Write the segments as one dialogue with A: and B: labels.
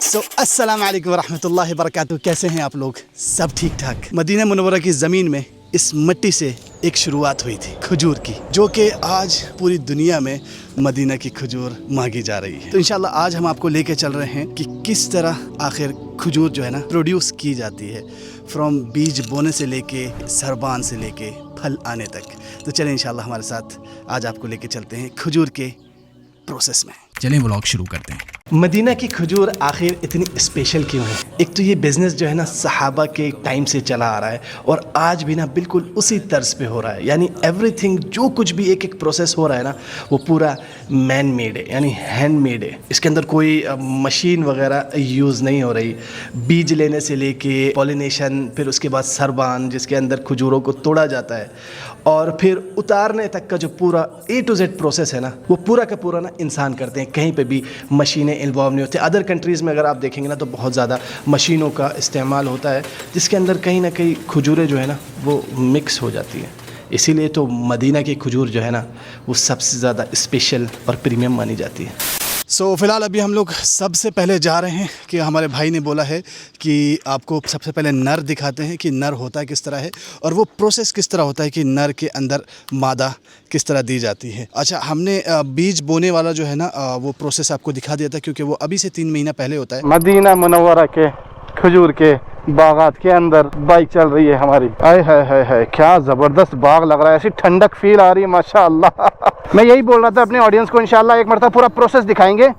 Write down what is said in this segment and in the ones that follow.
A: अस्सलाम वालेकुम रहमतुल्लाहि वबरकातुहू। कैसे हैं आप लोग? सब ठीक ठाक। मदीना मुनव्वरा की ज़मीन में इस मिट्टी से एक शुरुआत हुई थी खजूर की, जो कि आज पूरी दुनिया में मदीना की खजूर मांगी जा रही है। तो इंशाल्लाह आज हम आपको लेके चल रहे हैं कि किस तरह आखिर खजूर जो है ना प्रोड्यूस की जाती है, फ्रॉम बीज बोने से लेके सरबान से लेके फल आने तक। तो चलें इंशाल्लाह हमारे साथ आज आपको लेके चलते हैं खजूर के प्रोसेस में।
B: चलें व्लॉग शुरू करते हैं।
A: मदीना की खजूर आखिर इतनी स्पेशल क्यों है? एक तो ये बिज़नेस जो है ना सहाबा के टाइम से चला आ रहा है और आज भी ना बिल्कुल उसी तर्ज पे हो रहा है। यानी एवरीथिंग जो कुछ भी एक एक प्रोसेस हो रहा है ना वो पूरा मैन मेड है, यानी हैंड मेड है। इसके अंदर कोई मशीन वगैरह यूज़ नहीं हो रही। बीज लेने से लेके पॉलिनेशन, फिर उसके बाद सरबान जिसके अंदर खजूरों को तोड़ा जाता है और फिर उतारने तक का जो पूरा A to Z प्रोसेस है ना वो पूरा का पूरा ना इंसान करते हैं। कहीं पे भी मशीनें इन्वॉल्व नहीं होती। अदर कंट्रीज़ में अगर आप देखेंगे ना तो बहुत ज़्यादा मशीनों का इस्तेमाल होता है जिसके अंदर कहीं ना कहीं खजूरें जो है ना वो मिक्स हो जाती हैं। इसीलिए तो मदीना की खजूर जो है ना वो सबसे ज़्यादा स्पेशल और प्रीमियम मानी जाती है। फ़िलहाल अभी हम लोग सबसे पहले जा रहे हैं कि हमारे भाई ने बोला है कि आपको सबसे पहले नर दिखाते हैं कि नर होता किस तरह है और वो प्रोसेस किस तरह होता है कि नर के अंदर मादा किस तरह दी जाती है। अच्छा, हमने बीज बोने वाला जो है ना वो प्रोसेस आपको दिखा दिया था क्योंकि वो अभी से 3 महीना पहले होता है।
C: मदीना मुनव्वरा के खजूर के बागात के अंदर बाइक चल रही है हमारी। आए है क्या ज़बरदस्त बाग लग रहा है, ऐसी ठंडक फील आ रही है माशाअल्लाह। मैं यही बोल रहा था अपने ऑडियंस को इंशाल्लाह एक मरतबा पूरा प्रोसेस दिखाएंगे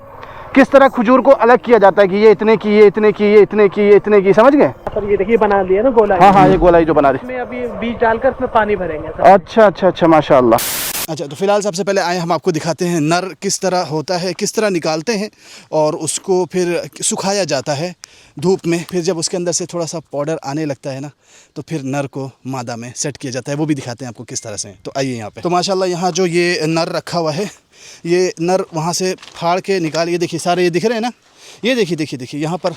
C: किस तरह खजूर को अलग किया जाता है कि ये इतने की, ये इतने की, ये इतने की, ये इतने की, समझ गए
D: सर? ये देखिए बना दिया ना गोलाई।
C: हाँ, ये गोलाई जो बना रही।
D: इसमें अभी बीज डालकर इसमें पानी भरेंगे सर।
C: अच्छा माशाअल्लाह।
A: अच्छा, तो फ़िलहाल सबसे पहले आए हम आपको दिखाते हैं नर किस तरह होता है, किस तरह निकालते हैं और उसको फिर सुखाया जाता है धूप में। फिर जब उसके अंदर से थोड़ा सा पाउडर आने लगता है ना तो फिर नर को मादा में सेट किया जाता है। वो भी दिखाते हैं आपको किस तरह से। तो आइए यहाँ पे। तो माशाल्लाह यहाँ जो ये नर रखा हुआ है, ये नर वहाँ से फाड़ के निकालिए। देखिए सारे ये दिख रहे हैं ना, ये देखिए यहाँ पर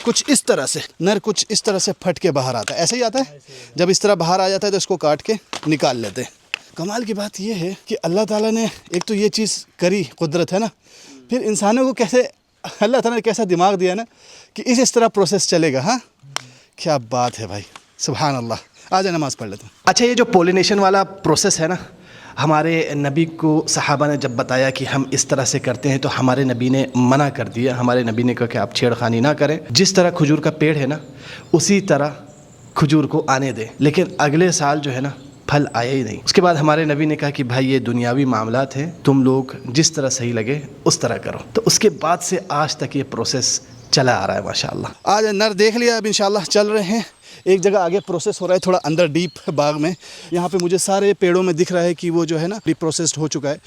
A: कुछ इस तरह से नर कुछ इस तरह से फट के बाहर आता है। ऐसे ही आता है। जब इस तरह बाहर आ जाता है तो इसको काट के निकाल लेते हैं। कमाल की बात यह है कि अल्लाह ताला ने एक तो ये चीज़ करी, कुदरत है ना, फिर इंसानों को कैसे अल्लाह ताला ने कैसा दिमाग दिया ना कि इस तरह प्रोसेस चलेगा। हाँ, क्या बात है भाई, सुभान अल्लाह। आज नमाज़ पढ़ लेते हैं। अच्छा, ये जो पोलिनेशन वाला प्रोसेस है ना, हमारे नबी को सहाबा ने जब बताया कि हम इस तरह से करते हैं तो हमारे नबी ने मना कर दिया। हमारे नबी ने कहा कि आप छेड़खानी ना करें। जिस तरह खजूर का पेड़ है ना उसी तरह खजूर को आने दें। लेकिन अगले साल जो है ना फल आया ही नहीं। उसके बाद हमारे नबी ने कहा कि भाई ये दुनियावी मामलात हैं, तुम लोग जिस तरह सही लगे उस तरह करो। तो उसके बाद से आज तक ये प्रोसेस चला आ रहा है माशाअल्लाह। आज नर देख लिया, अब इंशाल्लाह चल रहे हैं। एक जगह आगे प्रोसेस हो रहा है थोड़ा अंदर डीप बाग में। यहाँ पे मुझे सारे पेड़ों में दिख रहा है कि वो जो है ना डीप प्रोसेस्ड हो चुका है।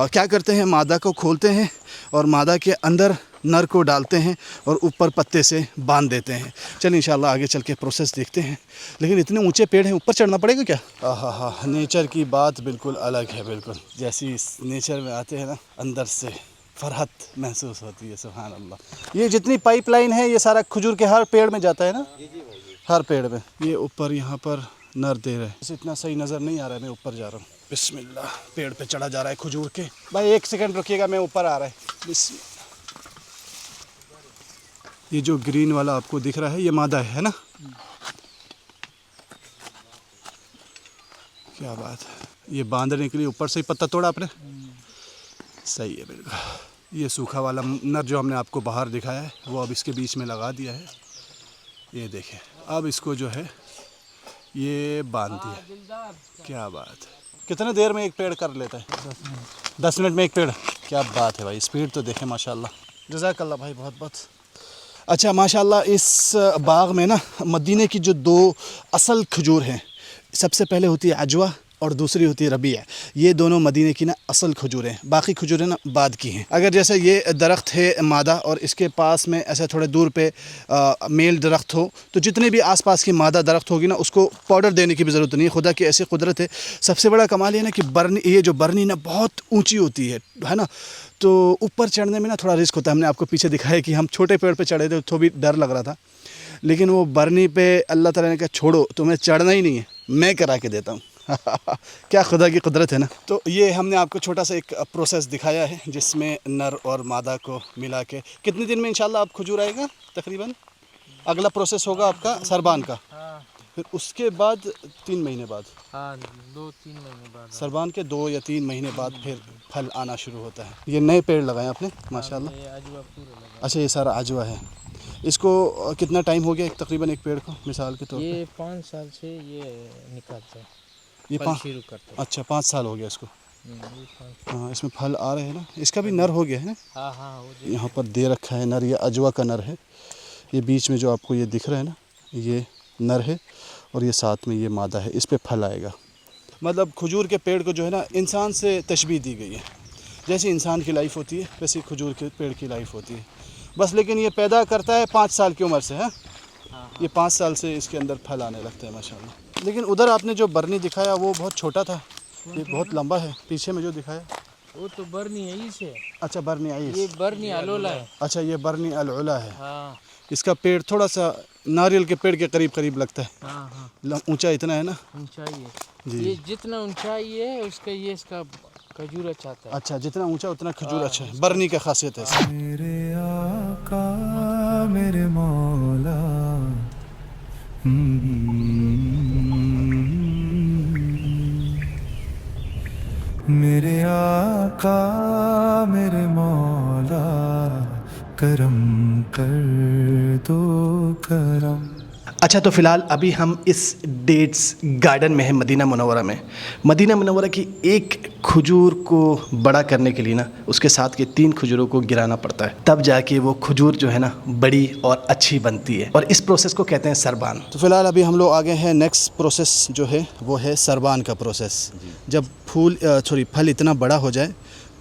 A: क्या करते हैं, मादा को खोलते हैं और मादा के अंदर नर को डालते हैं और ऊपर पत्ते से बांध देते हैं। चलिए इंशाल्लाह आगे चल के प्रोसेस देखते हैं। लेकिन इतने ऊंचे पेड़ हैं, ऊपर चढ़ना पड़ेगा क्या? हाँ, नेचर की बात बिल्कुल अलग है। बिल्कुल जैसी नेचर में आते हैं ना अंदर से फरहत महसूस होती है। सुभान अल्लाह। ये जितनी पाइपलाइन है ये सारा खजूर के हर पेड़ में जाता है ना, हर पेड़ में। ये ऊपर यहाँ पर नर दे रहे हैं। इतना सही नज़र नहीं आ रहा है, मैं ऊपर जा रहा हूँ। बिस्मिल्लाह, पेड़ पे चढ़ा जा रहा है खजूर के। भाई 1 सेकंड रुकिएगा, मैं ऊपर आ रहा है। बिस्मिल्लाह। ये जो ग्रीन वाला आपको दिख रहा है ये मादा है ना? क्या बात है। ये बांधने के लिए ऊपर से ही पत्ता तोड़ा आपने? सही है बिल्कुल। ये सूखा वाला नर जो हमने आपको बाहर दिखाया है वो अब इसके बीच में लगा दिया है। ये देखें, अब इसको जो है ये बांध दिया। क्या बात है। कितने देर में एक पेड़ कर लेता है? 10 मिनट में एक पेड़। क्या बात है भाई, स्पीड तो देखें माशाल्लाह। जज़ाकल्लाह भाई, बहुत बहुत। अच्छा माशाल्लाह, इस बाग में ना मदीने की जो 2 असल खजूर हैं, सबसे पहले होती है अजवा और दूसरी होती है रबिया। ये दोनों मदीने की ना असल खजूरें हैं। बाकी खजूरें ना बाद की हैं। अगर जैसे ये दरख्त है मादा और इसके पास में ऐसे थोड़े दूर पे मेल दरख्त हो तो जितने भी आसपास की मादा दरख्त होगी ना उसको पाउडर देने की भी ज़रूरत नहीं है। खुदा की ऐसी कुदरत है। सबसे बड़ा कमाल ये ना कि बरनी, ये जो बरनी ना बहुत ऊँची होती है ना, तो ऊपर चढ़ने में ना थोड़ा रिस्क होता है। हमने आपको पीछे दिखाया कि हम छोटे पेड़ पर चढ़े थे तो भी डर लग रहा था, लेकिन वो बरनी पे अल्लाह ताला ने कहा छोड़ो, तुम्हें चढ़ना ही नहीं है, मैं करा के देता हूँ। क्या खुदा की कुदरत है ना। तो ये हमने आपको छोटा सा एक प्रोसेस दिखाया है जिसमें नर और मादा को मिला के कितने दिन में इंशाल्लाह आप खजूर आएगा तकरीबन। अगला प्रोसेस होगा आपका सरबान का,
B: हाँ
A: फिर उसके बाद 3 महीने बाद,
B: हाँ 2-3 महीने बाद
A: सरबान के 2 या 3 महीने बाद फिर फल आना शुरू होता है। ये नए पेड़ लगाए आपने माशाल्लाह।
B: ये अजवा पूरे लगा।
A: अच्छा ये सारा अजवा है। इसको कितना टाइम हो गया तकरीबन एक पेड़ को मिसाल के तौर पे?
B: ये 5 साल से ये निकलता है,
A: ये
B: फल
A: 5
B: शुरू करता है।
A: अच्छा 5 साल हो गया इसको।
B: ये 5
A: हाँ इसमें फल आ रहे हैं ना। इसका भी नर हो गया है ना,
B: हाँ हाँ हो जाए।
A: यहाँ पर दे रखा है नर। ये अजवा का नर है। ये बीच में जो आपको ये दिख रहा है ना, ये नर है और ये साथ में ये मादा है। इस पे फल आएगा। मतलब खजूर के पेड़ को जो है ना इंसान से तशबीह दी गई है। जैसे इंसान की लाइफ होती है वैसे खजूर के पेड़ की लाइफ होती है बस। लेकिन ये पैदा करता है 5 साल की उम्र से है। ये 5 साल से इसके अंदर फल आने लगते हैं माशाल्लाह। लेकिन उधर आपने जो बरनी दिखाया वो बहुत छोटा था, ये बहुत लंबा है। पीछे में जो दिखाया
B: वो तो बरनी है इसे।
A: अच्छा बरनी आई।
B: ये बरनी अलोला है।
A: अच्छा ये बरनी अल-उला है।
B: हाँ
A: इसका पेड़ थोड़ा सा नारियल के पेड़ के करीब करीब लगता है।
B: हाँ हाँ
A: ऊंचा इतना है ना।
B: ऊंचाई है
A: जी।
B: ये, जितना ऊंचाई है उसका ये इसका खजूर अच्छा आता है।
A: अच्छा जितना ऊंचा उतना खजूर अच्छा है। बरनी का खासियत है इसकी।
E: मेरे आका मेरे मौला मेरे आका मेरे मौला करम कर दो करम।
A: अच्छा तो फ़िलहाल अभी हम इस डेट्स गार्डन में हैं मदीना मुनव्वरा में। मदीना मुनव्वरा की एक खजूर को बड़ा करने के लिए ना उसके साथ के 3 खजूरों को गिराना पड़ता है, तब जाके वो खजूर जो है ना बड़ी और अच्छी बनती है और इस प्रोसेस को कहते हैं सरबान। तो फ़िलहाल अभी हम लोग आगे हैं। नेक्स्ट प्रोसेस जो है वो है सरबान का प्रोसेस। जब फल इतना बड़ा हो जाए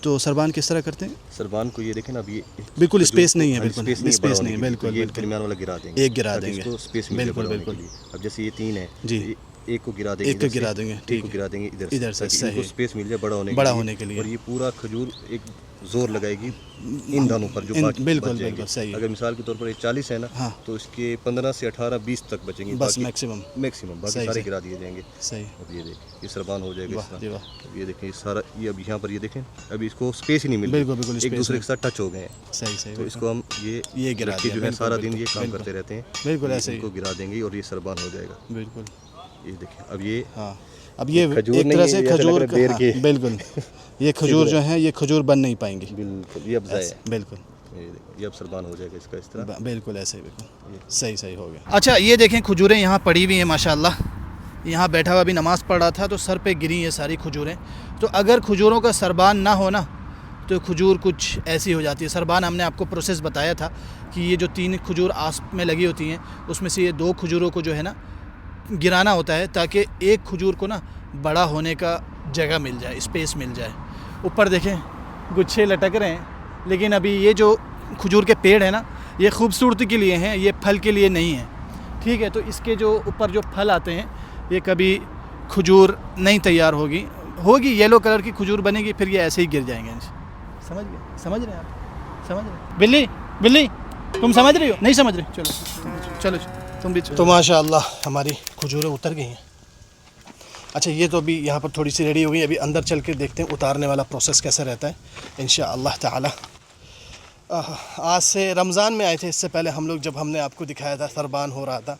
A: तो सरबान किस तरह करते हैं?
F: सरबान को ये देखें ना, अभी
A: बिल्कुल स्पेस नहीं है, बिल्कुल
F: स्पेस
A: नहीं है, बिल्कुल
F: ये
A: बिल्कुल
F: दरमियान वाला गिरा देंगे,
A: एक गिरा
F: ताकि
A: देंगे,
F: इसको स्पेस मिले
A: बिल्कुल
F: बढ़ाने
A: बिल्कुल
F: के लिए। अब जैसे ये 3 है
A: जी,
F: एक को गिरा देंगे,
A: एक को गिरा देंगे,
F: एक
A: ठीक
F: को
A: है,
F: गिरा देंगे
A: इधर से,
F: ताकि
A: सही
F: इनको स्पेस मिल जाए बड़ा होने के लिए। और ये पूरा खजूर एक जोर लगाएगी इन दानों पर जो बाकी
A: बिल्कुल
F: बच जाएंगे।
A: बिल्कुल सही है।
F: अगर मिसाल के तौर पर ये 40 है ना,
A: हाँ।
F: तो इसके 15 से 18 20 तक बचेंगे
A: बस मैक्सिमम
F: बाकी
A: सही,
F: सारे
A: सही।
F: गिरा दिए जाएंगे।
A: सही।
F: अब ये देखें ये सरबान हो जाएगा इस
A: वाह जी
F: तरह।
A: वाह।
F: अब ये देखें ये सारा ये अब यहाँ पर ये देखें अभी इसको स्पेस ही नहीं मिल
A: बिल्कुल, बिल्कुल
F: एक
A: space
F: दूसरे
A: नहीं।
F: के साथ टच हो गए हैं।
A: सही सही
F: तो इसको हम ये
A: गिरा
F: लड़के
A: दिया,
F: जो है
A: बिल्कुल,
F: सारा दिन ये
A: बिल्कुल,
F: काम
A: बिल्कुल।
F: करते रहते हैं।
A: बिल्कुल
F: ये
A: ऐसे ही।
F: इनको गिरा देंगे और ये सरबान हो जाएगा।
A: बिल्कुल।
F: ये देखिए अब ये
A: हाँ अब ये
F: खजूर
A: एक
F: नहीं
A: तरह
F: है,
A: से
F: ये ऐसा लग
A: खजूर
F: रहा है बेर
A: हाँ,
F: के।
A: बिल्कुल ये खजूर जो है ये खजूर बन नहीं पाएंगी।
F: बिल्कुल ये अब जाए
A: बिल्कुल
F: ये देखो ये अब सरबान हो जाएगा इसका इस तरह।
A: बिल्कुल ऐसे ही बिल्कुल सही सही हो गया। अच्छा ये देखें खजूरें यहाँ पड़ी हुई हैं माशाल्लाह। यहाँ बैठा हुआ अभी नमाज़ पढ़ रहा था तो सर पे गिरी ये सारी खजूरें। तो अगर खजूरों का सरबान ना हो ना तो खजूर कुछ ऐसी हो जाती है। सरबान हमने आपको प्रोसेस बताया था कि ये जो 3 खजूर आस में लगी होती हैं उसमें से ये 2 खजूरों को जो है ना गिराना होता है ताकि एक खजूर को ना बड़ा होने का जगह मिल जाए, स्पेस मिल जाए। ऊपर देखें गुच्छे लटक रहे हैं, लेकिन अभी ये जो खजूर के पेड़ है ना ये खूबसूरती के लिए हैं, ये फल के लिए नहीं है। ठीक है, तो इसके जो ऊपर जो फल आते हैं ये कभी खजूर नहीं तैयार होगी येलो कलर की खजूर बनेगी, फिर ये ऐसे ही गिर जाएंगे। समझ गए? समझ रहे हैं आप? समझ रहे? बिल्ली तुम समझ रही हो? नहीं समझ रही? चलो तुम भी। तो माशाअल्लाह हमारी खजूरें उतर गई हैं। अच्छा ये तो अभी यहाँ पर थोड़ी सी रेडी हो गई। अभी अंदर चल के देखते हैं उतारने वाला प्रोसेस कैसा रहता है इंशाअल्लाह ताला। आज से रमज़ान में आए थे, इससे पहले हम लोग जब हमने आपको दिखाया था सरबान हो रहा था,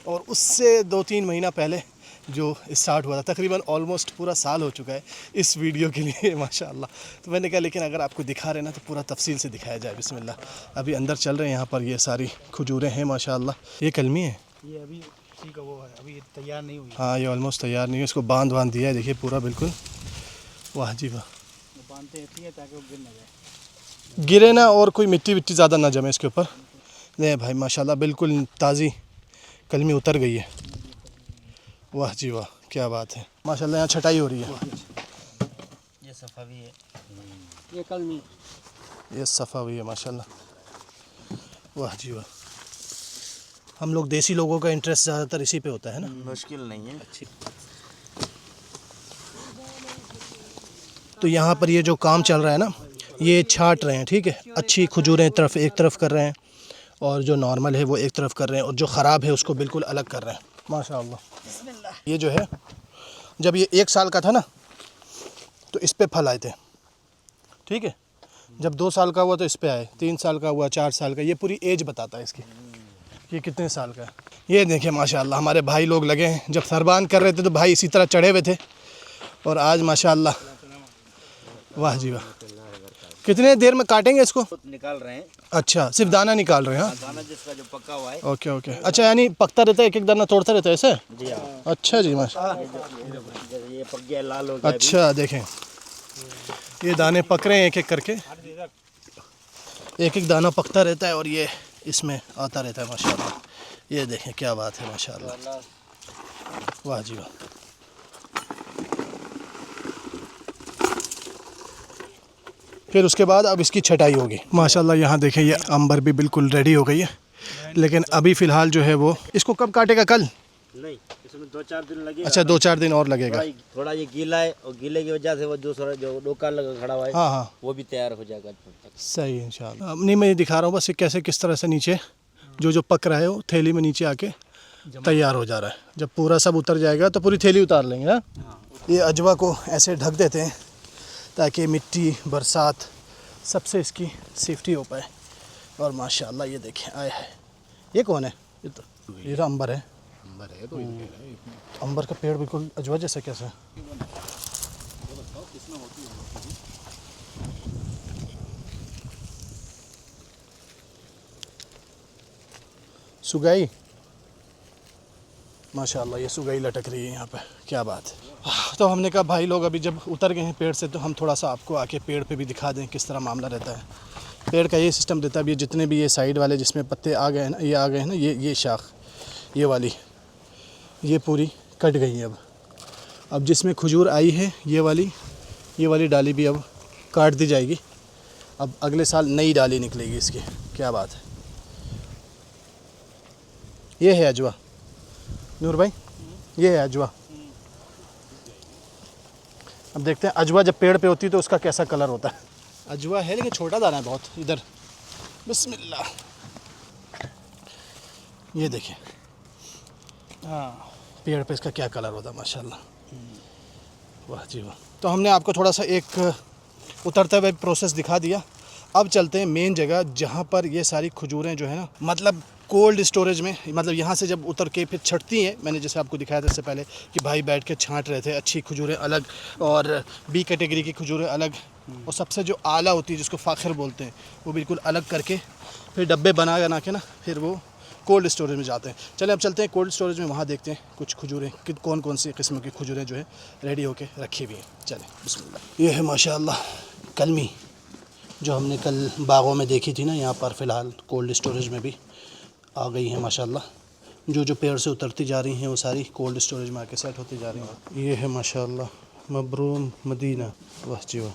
A: और उससे 2-3 महीना पहले जो स्टार्ट हुआ था, तकरीबन ऑलमोस्ट पूरा साल हो चुका है इस वीडियो के लिए माशाअल्लाह। तो मैंने कहा लेकिन अगर आपको दिखा रहे ना तो पूरा तफसील से दिखाया जाए। बिस्मिल्लाह। अभी अंदर चल रहे हैं, यहाँ पर ये सारी खजूरें हैं माशाअल्लाह। ये कलमी है,
G: ये अभी ठीक है, वो है अभी तैयार नहीं हुई।
A: हाँ ये ऑलमोस्ट तैयार नहीं है। इसको बांध दिया है, देखिए पूरा बिल्कुल। वाह जी वाह।
G: बांधते रहती है ताकि वो गिर ना जाए,
A: गिरे ना और कोई मिट्टी ज़्यादा ना जमे इसके ऊपर। नहीं भाई माशाल्लाह बिल्कुल ताज़ी कलमी उतर गई है। वाह जी वाह, क्या बात है माशाल्लाह। यहाँ छटाई हो रही है।
G: ये सफ़ा भी है, ये कलमी,
A: ये सफ़ा हुई है माशाल्लाह। वाह जी वाह। हम लोग देसी लोगों का इंटरेस्ट ज़्यादातर इसी पे होता है ना।
G: मुश्किल नहीं है। अच्छी
A: तो यहाँ पर ये जो काम चल रहा है ना ये छाट रहे हैं, ठीक है। अच्छी खजूरें एक तरफ कर रहे हैं और जो नॉर्मल है वो एक तरफ कर रहे हैं, और जो ख़राब है उसको बिल्कुल अलग कर रहे हैं माशाअल्लाह। ये जो है जब ये 1 साल का था ना तो इस पे फल आए थे, ठीक है। जब 2 साल का हुआ तो इस पे आए, 3 साल का हुआ, 4 साल का, ये पूरी एज बताता है इसकी, ये कितने साल का है। ये देखिए माशाल्लाह हमारे भाई लोग लगे हैं, जब सरबान कर रहे थे तो भाई इसी तरह चढ़े हुए थे, और आज माशाल्लाह वाह जी वाह। कितने देर में काटेंगे इसको?
G: निकाल रहे हैं,
A: अच्छा, सिर्फ दाना निकाल रहे हैं? हाँ,
G: दाना जिसका जो पका हुआ है।
A: ओके ओके, अच्छा यानी पकता रहता है, एक एक दाना तोड़ता रहता है ऐसे?
G: जी हाँ।
A: अच्छा जी माशा,
G: ये पक गया, लाल हो गया।
A: अच्छा देखें ये दाने पक रहे हैं एक एक करके, एक एक दाना पकता रहता है और ये इसमें आता रहता है माशाल्लाह। ये देखें क्या बात है माशाल्लाह, वाह जी वाह। फिर उसके बाद अब इसकी छटाई होगी माशाल्लाह। यहाँ देखें ये अंबर भी बिल्कुल रेडी हो गई है, लेकिन अभी फ़िलहाल जो है वो, इसको कब काटेगा? कल?
G: नहीं, इसमें 2-4 दिन लगेगा।
A: अच्छा 2-4 दिन और लगेगा।
G: थोड़ा ये गीला है और गीले की वजह से वो दूसरा जो डोका लगा खड़ा हुआ है,
A: हाँ हाँ
G: वो भी तैयार हो जाएगा।
A: सही है इंशाल्लाह। अब नहीं, मैं ये दिखा रहा हूँ बस, ये कैसे किस तरह से नीचे जो पक रहा है वो थैली में नीचे आके तैयार हो जा रहा है। जब पूरा सब उतर जाएगा तो पूरी थैली उतार लेंगे। हाँ, ये अजवा को ऐसे ढक देते हैं ताकि मिट्टी, बरसात सबसे इसकी सेफ्टी हो पाए। और माशाल्लाह ये देखें, आए है, ये कौन है? ये तो ये अंबर है। अंबर का पेड़ बिल्कुल अजवा जैसा कैसा है? सुगाई माशाल्लाह, ये सुगाई लटक रही है यहाँ पे, क्या बात है। तो हमने कहा भाई लोग अभी जब उतर गए हैं पेड़ से तो हम थोड़ा सा आपको आके पेड़ पे भी दिखा दें किस तरह मामला रहता है। पेड़ का ये सिस्टम रहता है, अभी जितने भी ये साइड वाले जिसमें पत्ते आ गए हैं ना, ये आ गए हैं ना, ये शाख, ये वाली, ये पूरी कट गई है। अब जिसमें खजूर आई है ये वाली डाली भी अब काट दी जाएगी। अब अगले साल नई डाली निकलेगी इसकी, क्या बात है। ये है अजवा नूर भाई, ये है अजवा। अब देखते हैं अजवा जब पेड़ पे होती है तो उसका कैसा कलर होता है। अजवा है लेकिन छोटा दाना है बहुत। इधर बिस्मिल्लाह, ये देखिए, हाँ पेड़ पे इसका क्या कलर होता है माशाल्लाह, वाह जी वाह। तो हमने आपको थोड़ा सा एक उतरते हुए प्रोसेस दिखा दिया। अब चलते हैं मेन जगह जहाँ पर ये सारी खजूरें जो है ना, मतलब कोल्ड स्टोरेज में, मतलब यहाँ से जब उतर के फिर छटती हैं, मैंने जैसे आपको दिखाया था इससे पहले कि भाई बैठ के छांट रहे थे, अच्छी खजूरें अलग और बी कैटेगरी की खजूरें अलग, और सबसे जो आला होती है जिसको फ़ाखिर बोलते हैं वो बिल्कुल अलग करके फिर डब्बे बना के ना फिर वो कोल्ड स्टोरेज में जाते हैं। चलें अब चलते हैं कोल्ड स्टोरेज में, वहाँ देखते हैं कुछ खजूरें कि कौन कौन सी किस्म की खजूरें जो है रेडी होके रखी हुई हैं। चलें बिस्मिल्लाह। ये है माशाल्लाह कलमी जो हमने कल बागों में देखी थी ना, यहाँ पर फ़िलहाल कोल्ड स्टोरेज में भी आ गई हैं माशाल्लाह। जो पेड़ से उतरती जा रही हैं वो सारी कोल्ड स्टोरेज में आके सेट होती जा रही हैं। ये है माशाल्लाह मबरूम मदीना, वाह जी वाह।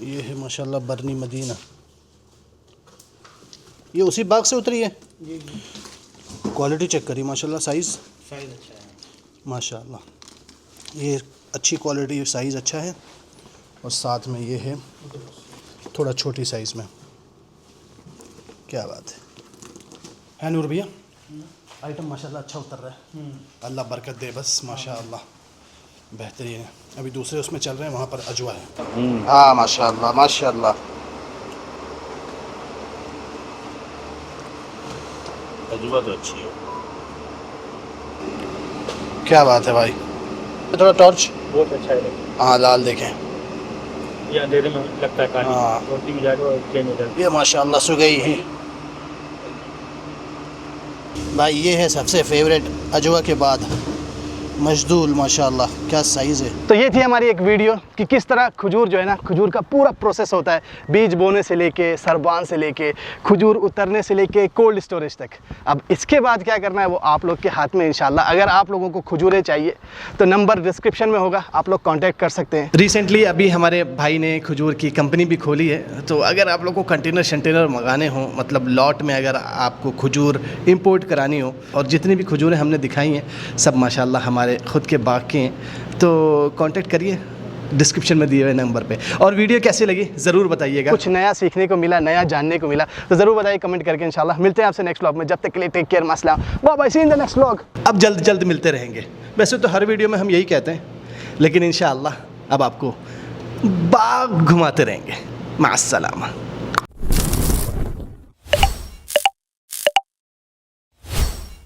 A: ये है माशाल्लाह बरनी मदीना, ये उसी बाग से उतरी है। क्वालिटी चेक करी माशाल्लाह, साइज़ अच्छा है माशाल्लाह, ये अच्छी क्वालिटी, साइज़ अच्छा है। और साथ में ये है थोड़ा छोटी साइज़ में, क्या बात है नूर भैया। आइटम माशाल्लाह अच्छा उतर रहा है, अल्लाह बरकत दे बस माशाल्लाह, बेहतरीन है। अभी दूसरे उसमें चल रहे हैं, वहाँ पर अजवा है। हाँ माशाल्लाह माशाल्लाह,
G: अजवा तो अच्छी है,
A: क्या बात है भाई। थोड़ा टॉर्च,
D: बहुत अच्छा है।
A: हाँ लाल देखें,
D: ये अंधेरे में लगता है काली,
A: हाँ।
D: रोटी भी जाएगा और चेंज हो जाएगा।
A: ये माशाल्लाह सुगई है भाई। ये है सबसे फेवरेट अजवा के बाद मजदूल, माशाल्लाह क्या साइज़ है। तो ये थी हमारी एक वीडियो कि किस तरह खजूर जो है ना, खजूर का पूरा प्रोसेस होता है, बीज बोने से लेके, सरबान से लेके, खजूर उतरने से लेके कोल्ड स्टोरेज तक। अब इसके बाद क्या करना है वो आप लोग के हाथ में इंशाल्लाह। अगर आप लोगों को खजूरें चाहिए तो नंबर डिस्क्रिप्शन में होगा, आप लोग कॉन्टैक्ट कर सकते हैं। रिसेंटली अभी हमारे भाई ने खजूर की कंपनी भी खोली है, तो अगर आप लोग को कंटेनर मंगाने हों, मतलब लॉट में अगर आपको खजूर इम्पोर्ट करानी हो, और जितनी भी खजूरें हमने दिखाई हैं सब माशाल्लाह हमारे ख़ुद के बाग के हैं, तो कांटेक्ट करिए, डिस्क्रिप्शन में दिए हुए नंबर पे। और वीडियो कैसी लगी ज़रूर बताइएगा, कुछ नया सीखने को मिला, नया जानने को मिला तो ज़रूर बताइए कमेंट करके। इंशाल्लाह मिलते हैं आपसे नेक्स्ट व्लॉग में, जब तक के लिए टेक केयर, मसला bye bye, see in the next vlog. अब जल्द जल्द मिलते रहेंगे, वैसे तो हर वीडियो में हम यही कहते हैं, लेकिन इंशाल्लाह अब आपको बाग घुमाते रहेंगे। मास्सलामा।